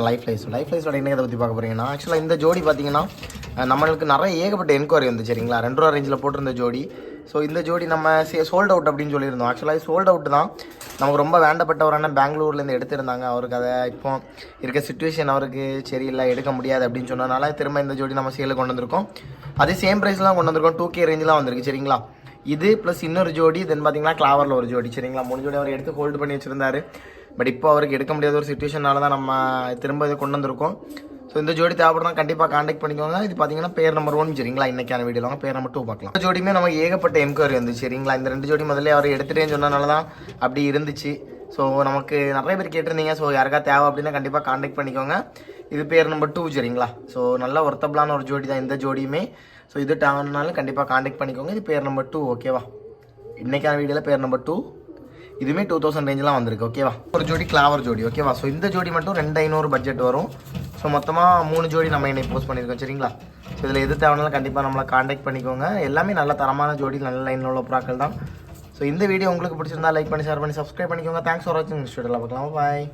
Life லைஃப்ஸோட என்ன இதை பற்றி பார்க்க போகிறீங்கன்னா ஆக்சுவலாக இந்த ஜோடி பார்த்தீங்கன்னா நம்மளுக்கு நிறைய ஏகப்பட்ட என்கொயரி வந்து சரிங்களா 2 ரூபா ரேஞ்சில் போட்டிருந்த ஜோடி. ஸோ இந்த ஜோடி நம்ம சோல்ட் அவுட் அப்படின்னு சொல்லியிருந்தோம். ஆக்சுவலாக சோல்ட் அவுட் தான். நமக்கு ரொம்ப வேண்டப்பட்டவரான பெங்களூர்லேருந்து எடுத்திருந்தாங்க. அவருக்கு அதை இப்போ இருக்க சுச்சுவேஷன் அவருக்கு சரியில்லை, எடுக்க முடியாது அப்படின்னு சொன்னதுனால திரும்ப இந்த ஜோடி நம்ம சேலில் கொண்டு வந்திருக்கோம். அதே சேம் ப்ரைஸ்லாம் கொண்டு வந்திருக்கோம். 2K ரேஞ்செலாம் வந்திருக்கு சரிங்களா. இது ப்ளஸ் இன்னொரு ஜோடி தென் பார்த்தீங்கன்னா கிளாவரில் ஒரு ஜோடி சரிங்களா. 3 ஜோடி அவர் எடுத்து ஹோல்டு பண்ணி வச்சுருந்தாரு. பட் இப்போ அவருக்கு எடுக்க முடியாத ஒரு சுச்சுவேஷனால தான் நம்ம திரும்ப இதை கொண்டு வந்திருக்கோம். ஸோ இந்த ஜோடி தேவைப்படுறதா கண்டிப்பாக காண்டாக்ட் பண்ணிக்கோங்க. இது பார்த்தீங்கன்னா பேர் நம்பர் 1 சரிங்களா. இன்றைக்கான வீடியோவில் பேர் நம்பர் 2 பார்க்கலாம். இந்த ஜோடியுமே நமக்கு ஏகப்பட்ட என்கொயரி வந்து சரிங்களா. இந்த 2 ஜோடி முதல்ல அவர் எடுத்துகிட்டேன்னு சொன்னனால தான் அப்படி இருந்துச்சு. ஸோ நமக்கு நிறைய பேர் கேட்டிருந்தீங்க. ஸோ யாருக்கா தேவை அப்படின்னா கண்டிப்பாக காண்டாக்ட் பண்ணிக்கோங்க. இது பேர் நம்பர் 2 சரிங்களா. ஸோ நல்ல ஒர்த்தபிளான ஒரு ஜோடி தான் இந்த ஜோடியுமே. ஸோ இது தேவைனாலும் கண்டிப்பாக காண்டாக்ட் பண்ணிக்கோங்க. இது பேர் நம்பர் 2 ஓகேவா. இன்றைக்கான வீடியோவில் பேர் நம்பர் 2 இதுவுமே 2000 ரேஞ்செலாம் வந்திருக்கு ஓகேவா. ஒரு ஜோடி கிளாவர் ஜோடி ஓகேவா. ஸோ இந்த ஜோடி மட்டும் 2500 பட்ஜெட் வரும். ஸோ மொத்தமாக 3 ஜோடி நம்ம இன்னைக்கு போஸ்ட் பண்ணியிருக்கோம் சரிங்களா. ஸோ இதில் எது தேவைனாலும் கண்டிப்பாக நம்மளை காண்டாக்ட் பண்ணிக்கோங்க. எல்லாமே நல்ல தரமான ஜோடி, நல்ல லைனில் உள்ள ப்ராக்கள் தான். ஸோ இந்த வீடியோ உங்களுக்கு பிடிச்சிருந்தா லைக் பண்ணி ஷேர் பண்ணி சப்ஸ்கிரைப் பண்ணிக்கோங்க. தேங்க்ஸ் ஃபார் வாட்சிங். நெக்ஸ்ட் வீடியோவில் பார்க்கலாம். பாய்.